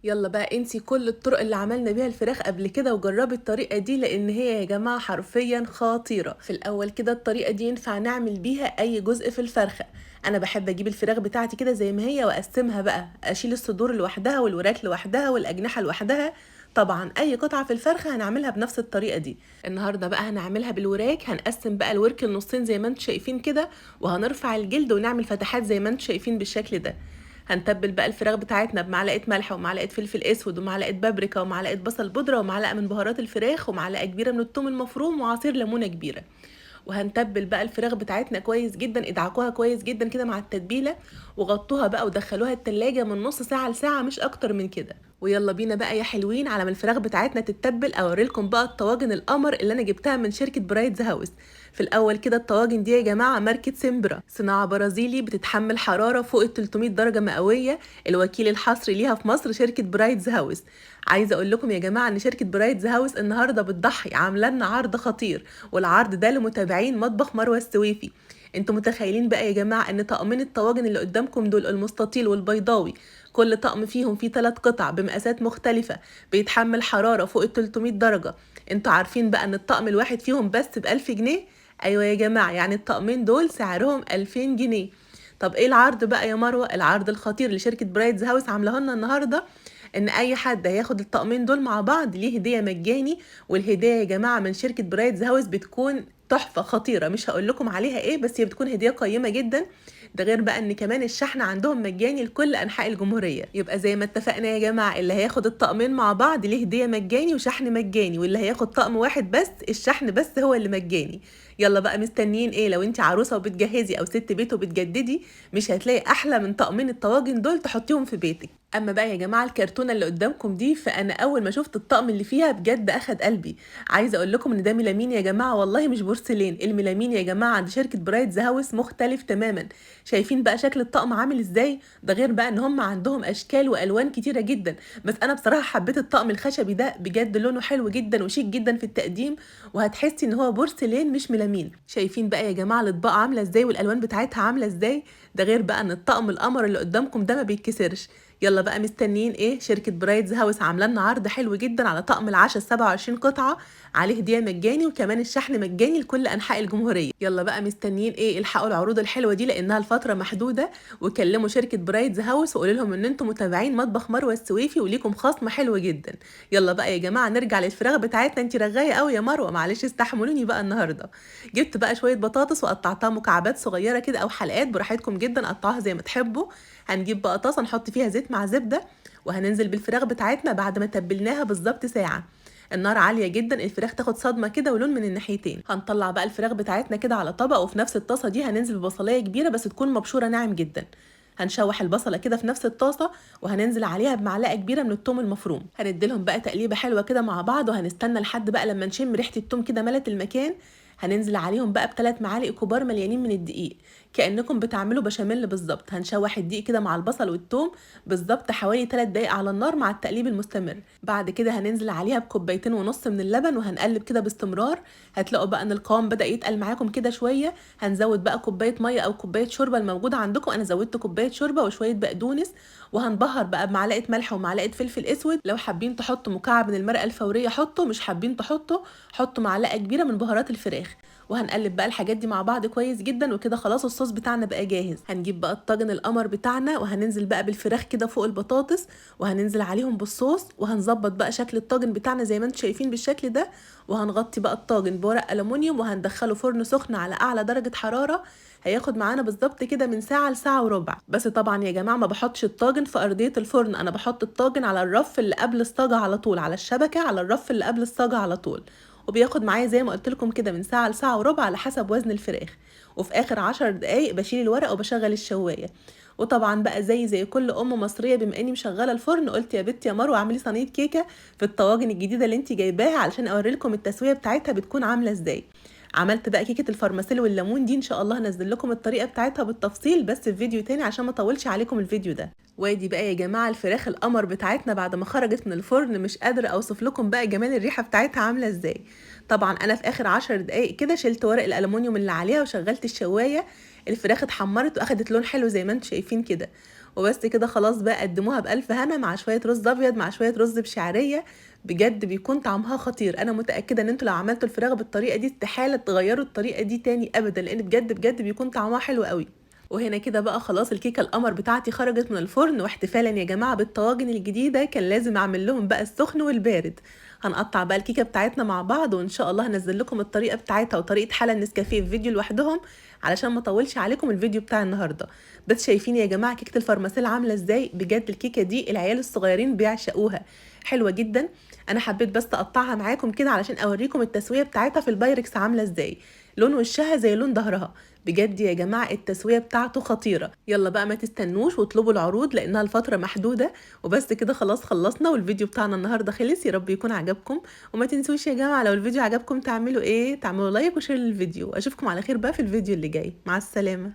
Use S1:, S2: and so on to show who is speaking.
S1: يلا بقى انسي كل الطرق اللي عملنا بيها الفراخ قبل كده وجربي الطريقة دي، لان هي يا جماعة حرفيا خطيرة. في الاول كده الطريقة دي ينفع نعمل بيها اي جزء في الفرخة. انا بحب اجيب الفراخ بتاعتي كده زي ما هي واقسمها بقى، اشيل الصدور لوحدها والوراك لوحدها والاجنحة لوحدها. طبعا اي قطعة في الفرخة هنعملها بنفس الطريقة دي. النهاردة بقى هنعملها بالوراك، هنقسم بقى الورك لنصين زي ما انتم شايفين كده، وهنرفع الجلد ونعمل فتحات زي ما انتم شايفين بالشكل ده. هنتبل بقى الفراخ بتاعتنا بمعلقه ملح ومعلقه فلفل اسود ومعلقه بابريكا ومعلقه بصل بودره ومعلقه من بهارات الفراخ ومعلقه كبيره من الثوم المفروم وعصير ليمونه كبيره. وهنتبل بقى الفراخ بتاعتنا كويس جدا، ادعكوها كويس جدا كده مع التتبيله، وغطوها بقى ودخلوها التلاجة من نص ساعه لساعه مش اكتر من كده. ويلا بينا بقى يا حلوين على ما الفراخ بتاعتنا تتبل اوريلكم بقى الطواجن القمر اللي انا جبتها من شركه برايتز هاوس. في الاول كده الطواجن دي يا جماعه ماركه سيمبرا، صناعه برازيلي بتتحمل حراره فوق ال 300 درجه مئويه. الوكيل الحصري ليها في مصر شركه برايتز هاوس. عايزه اقول لكم يا جماعه ان شركه برايتز هاوس النهارده بتضحي عامله لنا عرض خطير، والعرض ده لمتابعين مطبخ مروه السويفي. انتوا متخيلين بقى يا جماعه ان طقمين الطواجن اللي قدامكم دول، المستطيل والبيضاوي، كل طقم فيهم فيه 3 قطع بمقاسات مختلفه، بيتحمل حراره فوق ال 300 درجه. انتوا عارفين بقى ان الطقم الواحد فيهم بس ب1000 جنيه؟ ايوه يا جماعه، يعني الطقمين دول سعرهم 2000 جنيه. طب ايه العرض بقى يا مروه؟ العرض الخطير اللي شركه برايتز هاوس عاملاه لنا النهارده ان اي حد هياخد الطقمين دول مع بعض ليه هديه مجاني. والهديه يا جماعه من شركه برايتز هاوس بتكون تحفه خطيره، مش هقول لكم عليها ايه، بس هي بتكون هديه قيمه جدا. ده غير بقى ان كمان الشحن عندهم مجاني لكل انحاء الجمهوريه. يبقى زي ما اتفقنا يا جماعه، اللي هياخد الطقمين مع بعض ليه هديه مجاني وشحن مجاني، واللي هياخد طقم واحد بس الشحن بس هو اللي مجاني. يلا بقى مستنيين ايه؟ لو انت عروسه وبتجهزي او ست بيت وبتجددي، مش هتلاقي احلى من طقمين الطواجن دول تحطيهم في بيتك. اما بقى يا جماعه الكرتونه اللي قدامكم دي، فانا اول ما شفت الطقم اللي فيها بجد اخد قلبي. عايزه اقول لكم ان ده ميلامين يا جماعه، والله مش بورسلين. الميلامين يا جماعه عند شركه برايتز هاوس مختلف تماما. شايفين بقى شكل الطقم عامل ازاي؟ ده غير بقى ان هم عندهم اشكال والوان كتيره جدا، بس انا بصراحه حبيت الطقم الخشبي ده، بجد لونه حلو جدا وشيك جدا في التقديم، وهتحسي ان هو بورسلين مش ميلامين. شايفين بقى يا جماعه الاطباق عامله ازاي والالوان بتاعتها عامله ازاي؟ ده غير بقى ان الطقم القمر اللي قدامكم ده ما بيتكسرش. يلا بقى مستنيين ايه؟ شركة برايتز هاوس عامله لنا عرض حلو جدا على طقم العشاء 27 قطعة، عليه هدية مجاني وكمان الشحن مجاني لكل انحاء الجمهورية. يلا بقى مستنيين ايه؟ الحقوا العروض الحلوة دي لانها الفترة محدودة، وكلموا شركة برايتز هاوس وقولوا لهم ان انتم متابعين مطبخ مروة السويفي وليكم خصم حلو جدا. يلا بقى يا جماعة نرجع للفراخ بتاعتنا. انت رغاية قوي يا مروة، معلش استحملوني بقى النهاردة. جبت بقى شوية بطاطس وقطعتها مكعبات صغيرة كده او حلقات براحتكم جدا، قطعوها زي ما تحبوا. هنجيب بقى طاسه نحط فيها زيت مع زبده، وهننزل بالفراخ بتاعتنا بعد ما تبلناها بالظبط ساعه. النار عاليه جدا، الفراخ تاخد صدمه كده ولون من الناحيتين. هنطلع بقى الفراخ بتاعتنا كده على طبق، وفي نفس الطاسه دي هننزل ببصلايه كبيره بس تكون مبشوره ناعم جدا. هنشوح البصله كده في نفس الطاسه، وهننزل عليها بمعلقه كبيره من الثوم المفروم. هنديلهم بقى تقليبه حلوه كده مع بعض، وهنستنى لحد بقى لما نشم ريحه الثوم كده ملت المكان. هننزل عليهم بقى ب3 معالق كبار مليانين من الدقيق، كأنكم بتعملوا بشاميل بالظبط. هنشوح الدقيق كده مع البصل والثوم بالظبط حوالي 3 دقايق على النار مع التقليب المستمر. بعد كده هننزل عليها بكوبايتين ونص من اللبن، وهنقلب كده باستمرار. هتلاقوا بقى ان القوام بدأ يتقل معاكم كده شويه. هنزود بقى كوبايه ميه او كوبايه شوربه الموجوده عندكم، انا زودت كوبايه شوربه وشويه بقدونس. وهنبهر بقى بمعلقه ملح ومعلقه فلفل اسود، لو حابين تحطوا مكعب من المرقه الفوريه حطوا، مش حابين تحطوا حطوا معلقه كبيره من بهارات الفراخ. وهنقلب بقى الحاجات دي مع بعض كويس جدا، وكده خلاص الصوص بتاعنا بقى جاهز. هنجيب بقى الطاجن القمر بتاعنا، وهننزل بقى بالفراخ كده فوق البطاطس، وهننزل عليهم بالصوص، وهنظبط بقى شكل الطاجن بتاعنا زي ما انتم شايفين بالشكل ده. وهنغطي بقى الطاجن بورق ألمونيوم، وهندخله فرن سخن على اعلى درجة حرارة. هياخد معانا بالظبط كده من ساعة لساعة وربع. بس طبعا يا جماعة ما بحطش الطاجن في أرضية الفرن، أنا بحط الطاجن على الرف اللي قبل الصاجة على طول، على الشبكة على الرف اللي قبل الصاجة على طول. وبياخد معايا زي ما قلت لكم كده من ساعة لساعة وربع على حسب وزن الفراخ. وفي آخر 10 دقايق بشيل الورق وبشغل الشواية. وطبعا بقى زي كل ام مصريه، بما اني مشغله الفرن، قلت يا بنتي يا مروه اعملي صينيه كيكه في الطواجن الجديده اللي انت جايباها علشان اوريلكم التسويه بتاعتها بتكون عامله ازاي. عملت بقى كيكه الفرماسيل والليمون دي، ان شاء الله هنزل لكم الطريقه بتاعتها بالتفصيل بس في فيديو تاني عشان ما اطولش عليكم الفيديو ده. وادي بقى يا جماعه الفراخ القمر بتاعتنا بعد ما خرجت من الفرن، مش قادره اوصف لكم بقى جمال الريحه بتاعتها عامله ازاي. طبعا انا في اخر 10 دقايق كده شلت ورق الالومنيوم اللي عليها وشغلت الشوايه. الفراخ اتحمرت واخدت لون حلو زي ما انتم شايفين كده. وبس كده خلاص بقى قدموها بألف هنا مع شوية رز ابيض مع شوية رز بشعرية. بجد بيكون طعمها خطير. انا متأكدة ان انتوا لو عملتوا الفراخ بالطريقة دي استحالة تغيروا الطريقة دي تاني ابدا، لان بجد بجد بيكون طعمها حلو قوي. وهنا كده بقى خلاص الكيكة القمر بتاعتي خرجت من الفرن، واحتفالا يا جماعة بالطواجن الجديدة كان لازم اعمل لهم بقى السخن والبارد. هنقطع بقى الكيكة بتاعتنا مع بعض، وان شاء الله هنزل لكم الطريقة بتاعتها وطريقة حلا النسكافيه في فيديو لوحدهم علشان ما اطولش عليكم الفيديو بتاع النهارده. بس شايفين يا جماعة كيكة الفرماسيل عاملة ازاي؟ بجد الكيكة دي العيال الصغيرين بيعشقوها، حلوة جدا. انا حبيت بس اقطعها معاكم كده علشان اوريكم التسوية بتاعتها في البايركس عاملة ازاي. لون وشها زي لون ظهرها. بجد يا جماعة التسوية بتاعته خطيرة. يلا بقى ما تستنوش واطلبوا العروض لانها الفترة محدودة. وبس كده خلاص خلصنا، والفيديو بتاعنا النهاردة خلص. يا رب يكون عجبكم، وما تنسوش يا جماعة لو الفيديو عجبكم تعملوا ايه؟ تعملوا لايك وشير للفيديو. اشوفكم على خير بقى في الفيديو اللي جاي. مع السلامة.